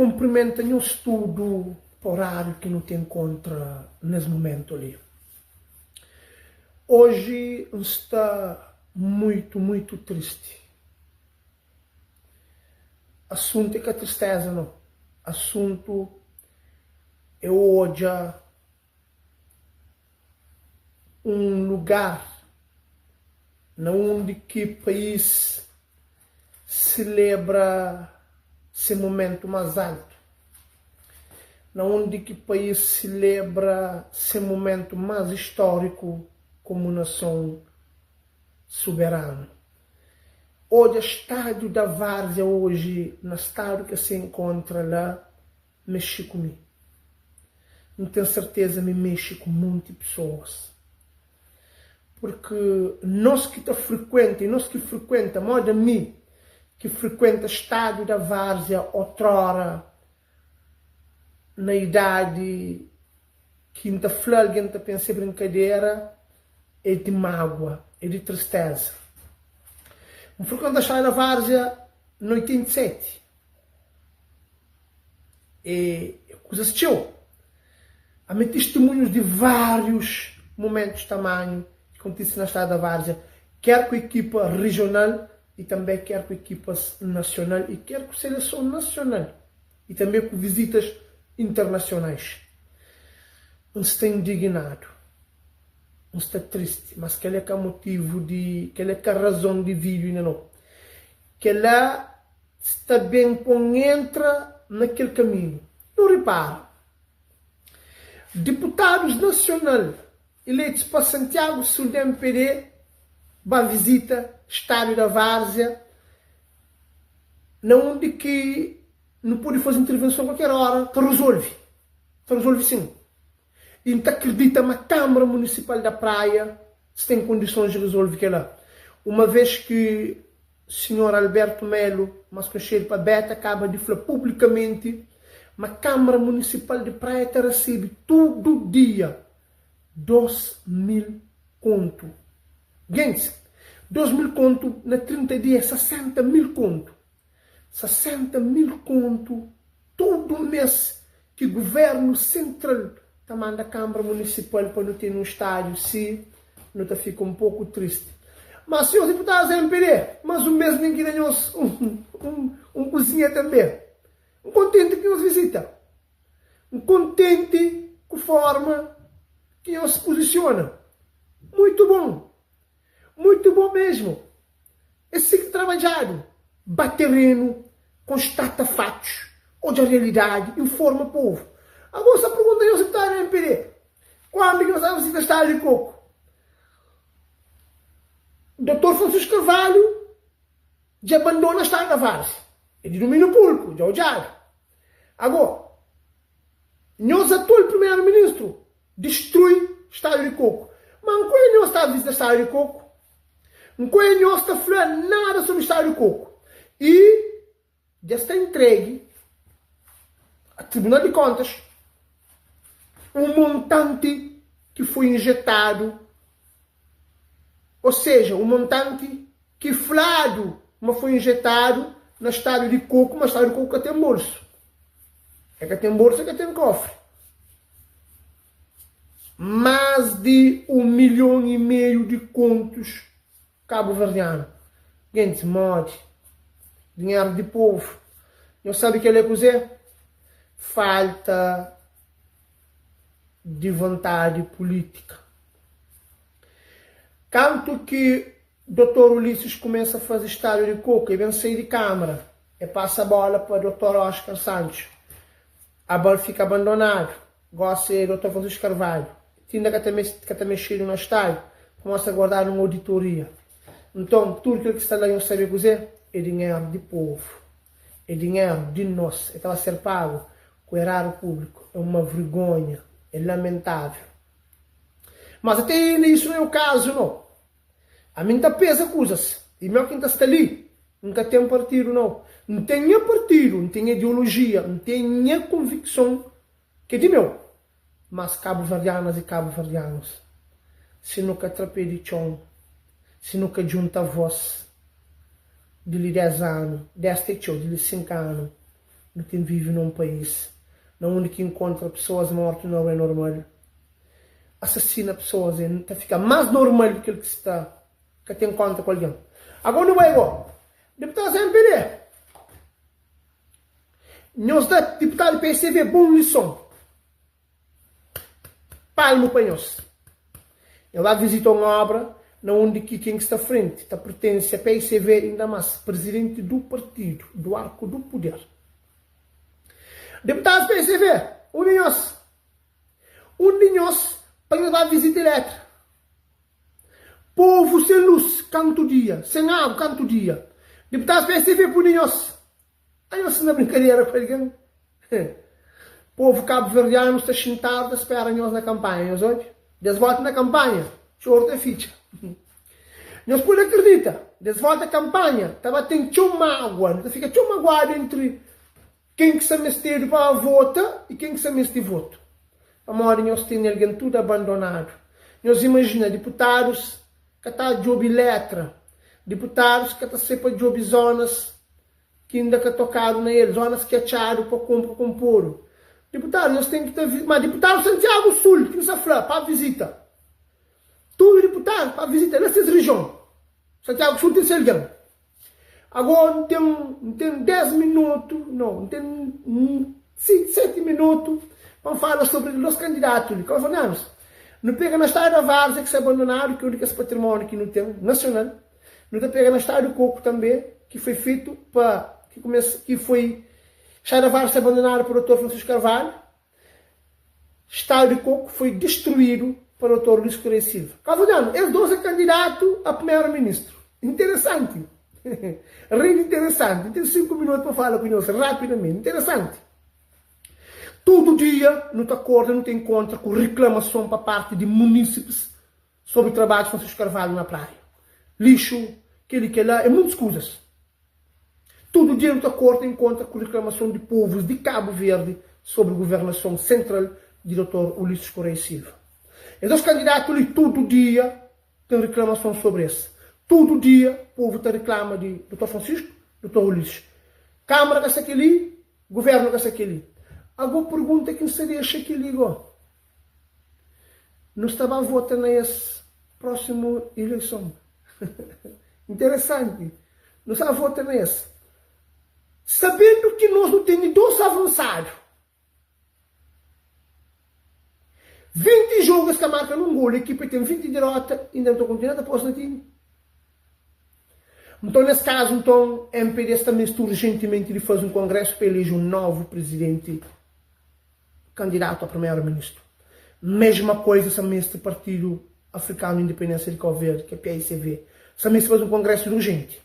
cumprimenta um estudo horário que não te encontra nesse momento ali. Hoje está muito triste. Assunto é que a tristeza não. Assunto é hoje um lugar onde que país celebra esse momento mais alto, onde que país celebra esse momento mais histórico como nação soberana. Hoje, o estádio da Várzea, hoje, no estádio que se encontra lá, mexe comigo. Não tenho certeza, me mexe com muitas pessoas. Porque nós que frequenta, moda mim, que frequenta o estádio da Várzea, outrora, na idade que ainda florga, ainda pensa em brincadeira, é de mágoa, é de tristeza. Eu frequento o estádio da Várzea no 87. E coisa assistiu. Há testemunhos de vários momentos de tamanho que acontecem na estádio da Várzea, quer com a equipa regional e também quer com a equipa nacional e quer com a seleção nacional e também com visitas internacionais. Não está indignado, não está triste, mas que ele é que é motivo de, que ele é que é razão de vídeo ainda não. Que lá está bem quando entra naquele caminho. Não repara. Deputados nacionais eleitos para Santiago Sul do MPD vai visita estádio da Várzea, onde que não pode fazer intervenção a qualquer hora, te resolve sim. E não acredita na Câmara Municipal da Praia se tem condições de resolver aquilo lá. Uma vez que o senhor Alberto Melo, mas conhecido para Beta, acaba de falar publicamente, a Câmara Municipal de Praia recebe todo dia 2.000 conto. Gente, 2.000 conto na 30 dias, 60.000 conto. 60.000 conto todo mês que o governo central está mandando a Câmara Municipal para não ter um estádio, se não tá fica um pouco triste. Mas, senhores deputados da MPD, mas o mês ninguém ganhou um cozinha também. Um contente que nos visita. Um contente com a forma que nos se posiciona. Muito bom. Muito bom mesmo. Esse que trabalhado, batereno, constata fatos, onde a realidade informa o povo. Agora, essa pergunta é o secretário da MPD. Quando que nós vamos visitar estádio de Coco? O Dr. Francisco Carvalho já abandona a estádio da Várzea. É de domínio público, já o diário. Agora, nós atual primeiro-ministro destrui o estádio de Coco. Mas não é nós está a visitar o estádio de Coco. Não é nós está falando nada sobre o estádio de Coco. E já está entregue ao Tribunal de Contas um montante que foi injetado, ou seja, um montante que flado, mas foi injetado no estádio de Coco, mas o estádio de Coco tem bolso. É que tem bolsa, é que tem cofre. Mais de 1,5 milhão de contos cabo-verdiano. Gente, morte. Dinheiro de povo. Não sabe o que ele é cozer? Falta de vontade política. Tanto que o Dr. Ulisses começa a fazer estádio de Coco e vem sair de Câmara. E passa a bola para o Dr. Oscar Santos. A bola fica abandonada. Gosta do Dr. Francisco Carvalho. Tinha que está mexendo no estádio. Começa a guardar uma auditoria. Então, tudo aquilo que está lá não sabe fazer é dinheiro de povo. É dinheiro de nós. É que vai ser pago com o erário público. É uma vergonha. É lamentável. Mas até isso não é o caso, não. A mim está pesa coisas. E meu quem está ali. Nunca tem partido, não. Não tem partido, não tem ideologia, não tem convicção que é de meu. Mas cabo-verdianas e cabo-verdianos, se nunca trapei de chão, se nunca junta a voz de 10 anos, 10 de 5 anos, não tem vive num país onde que encontra pessoas mortas não é normal. Assassina pessoas, fica mais normal do que ele que está, que tem conta com alguém. Agora não vai igual. Deputado MPD. Nós da deputado PCV, bom lição. Palmo para nós. Eu lá visito uma obra, onde quem está à frente, está pertence a PCV, ainda mais, presidente do partido, do arco do poder. Deputados PCV, um de nós, para levar visita elétrica. Povo sem luz, canto dia, sem água, canto dia. Deputados PCV, por nós. Aí nós na brincadeira com alguém. Povo cabo-verdiano está sentado, espera nós na campanha, nós hoje. Desvolta na campanha, choro da ficha. Nós por acredita, desvolta a campanha, estava tem uma água, fica uma água entre quem que se mestre para votar e quem que se mestre voto. A maioria nós tem alguém tudo abandonado. Nós imagina deputados que está job letra, deputados que está sempre job zonas que ainda que tocaram nele, zonas que acharam para compor. Deputados, nós temos que ter, mas deputado Santiago Sul, que nos afla para visita. Tudo deputado para visita nessas regiões. Santiago Sul tem alguém. Agora tem 10 minutos, não, tem 7 minutos para falar sobre os candidatos. Não pega na Estrada da Várzea que se abandonaram, que é o único patrimônio que não tem, nacional. Não pega na Estrada do Coco também, que foi feito para, que foi, Estrada da Várzea se abandonaram para o Dr. Francisco Carvalho. Estrada do Coco foi destruído para o Dr. Luís Correia Silva. Calvadano, eles dois é candidato a primeiro-ministro. Interessante. Rende interessante. Tem 5 minutos para falar com nós, rapidamente. Interessante. Todo dia, não te acorda, não te encontra com reclamação para parte de munícipes sobre o trabalho de Francisco Carvalho na praia. Lixo, aquele que é lá, é muitas coisas. Todo dia, não te acorda, encontra com reclamação de povos de Cabo Verde sobre a governação central de Dr. Ulisses Correia Silva. E os candidatos ali, todo dia, têm reclamação sobre isso. Todo dia, o povo te reclama de Dr. Francisco, Dr. Ulisses. Câmara que está ali, governo que está ali. Agora pergunta quem seria aquele igual. Não estava a votar nessa próxima eleição. Interessante. Não estava a votar nessa. Sabendo que nós não temos dois avançados. 20 jogos que marcam um gol, a equipe tem 20 derrotas e ainda não estou continuando após o time. Então, nesse caso, então, a MPD também está urgentemente de fazer um congresso para eleger um novo presidente candidato a primeiro-ministro. Mesma coisa também este Partido Africano de Independência de Cabo Verde, que é PICV. Também se faz um congresso urgente.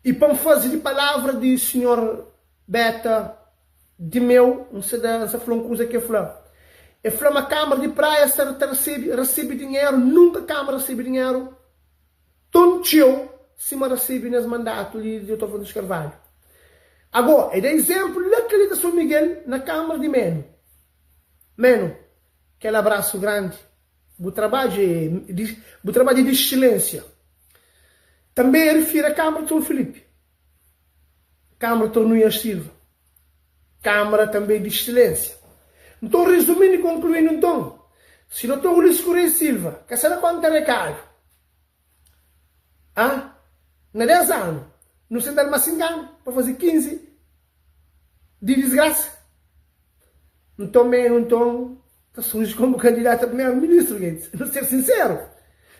E para fazer de palavra de senhor Beta de meu, não sei se falou uma coisa que é falar. É falar uma Câmara de Praia recebe dinheiro, nunca a Câmara recebe dinheiro. Tonteou se me recebe nesse mandato de Dr. Francisco Carvalho. Agora, é de exemplo daquele de São Miguel na Câmara de Meno. Meno, aquele abraço grande. O trabalho de excelência. Também refere a Câmara de São Felipe. Câmara de Tornoias Silva. Câmara também de excelência. Então, resumindo e concluindo, então, se o Dr. Ulisses Correia Silva, que será quanto é recado, na 10 anos, no Centro de Macingano, para fazer 15 de desgraça. Então, está surgindo como candidato a primeiro-ministro, gente. Não ser sincero.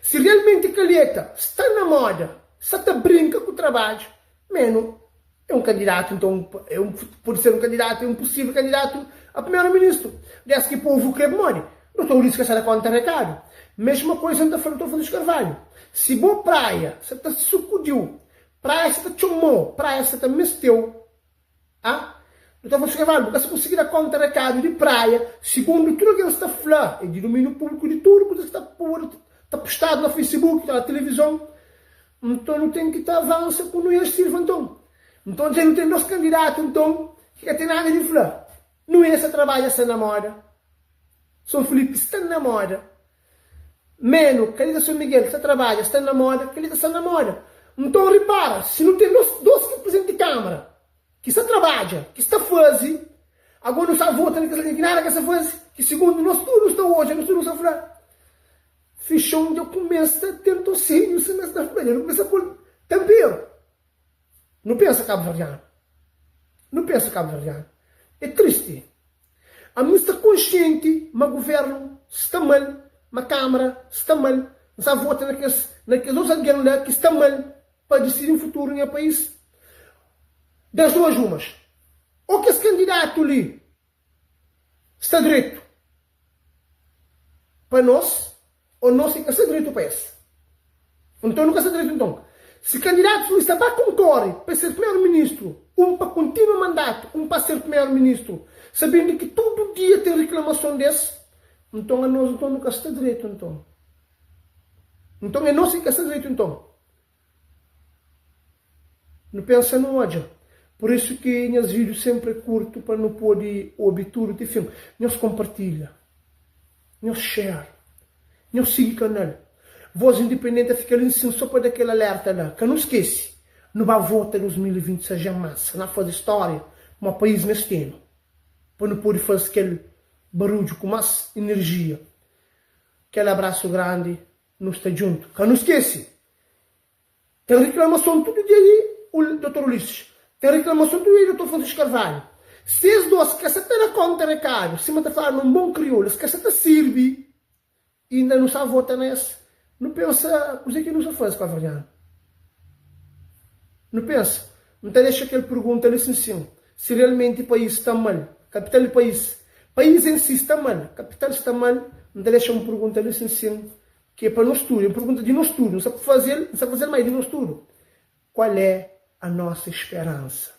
Se realmente a Calheta está na moda, se está brinca com o trabalho, menos é um candidato, então, pode ser um candidato, é um possível candidato a primeiro-ministro. Desde que o povo quer memória. Não estou dizendo que essa conta é recado. Mesma coisa ainda falou Francisco Carvalho. Se boa praia, você está sucudiu, praia você está chumou, praia você está mesteu, Então Francisco Carvalho, porque se conseguir a conta recado de praia, segundo tudo que ele está falando, é de domínio público de tudo, porque está postado no Facebook, na televisão, então não tem que estar avançando com o Silva, então. Então já não tem dois candidatos, então, que tem nada de falar. Não é esse trabalho, essa namora. São Felipe está na namora. Meno, querida São Miguel, está trabalha, está na namora, querida está na namora. Então repara, se não tem dois representantes de Câmara, que está trabalha, que está fazendo, agora não está votando, que nada que está fazendo, que segundo nós tudo está hoje, nós tudo está falando. Fichão já começa a ter tocinho, o semestre da família, não começa a pôr tempero. Não pensa cabo-verdiano. Não pensa cabo-verdiano. É triste. A mim está consciente, mas o governo está mal, mas a Câmara está mal, não está votando naqueles outros lá que está mal para decidir o futuro no país. Das duas umas. Ou que esse candidato ali está direito para nós, ou nós que está direito para esse. Então nunca está direito então. Se candidato está para concorrer para ser primeiro-ministro, um para continuar o mandato, um para ser primeiro-ministro, sabendo que todo dia tem reclamação desse, então a nós então nunca está direito então. Então é nós que está direito então. Não pensa no ódio. Por isso que meus vídeos sempre curto para não poder obter de filme. Nós compartilha, nós share, nós siga o canal. Voz Independente fica ali assim só para dar aquele alerta lá. Que não esquece, não vai votar em 2020 seja massa, não faz história, um país mesteno. Para não poder fazer aquele barulho com mais energia. Aquele abraço grande, não está junto. Que não esquece, tem reclamação todo dia aí, o Dr. Ulisses. Tem reclamação todo dia, o Dr. Francisco Carvalho. Se as duas que está na conta, recado, se está falando um bom crioulo, se está serve, e ainda não sabe votar nesse. Não pensa, o que não se faz com a variante. Não pensa. Não te deixa que ele pergunta ali assim, se realmente o país está mal. Capital do país em si está mal. Capital está mal. Não te deixa uma pergunta ali assim, que é para nós tudo. É uma pergunta de nós tudo. Não sabe fazer mais de nós tudo. Qual é a nossa esperança?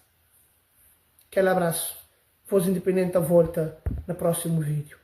Aquele abraço. Voz Independente à volta no próximo vídeo.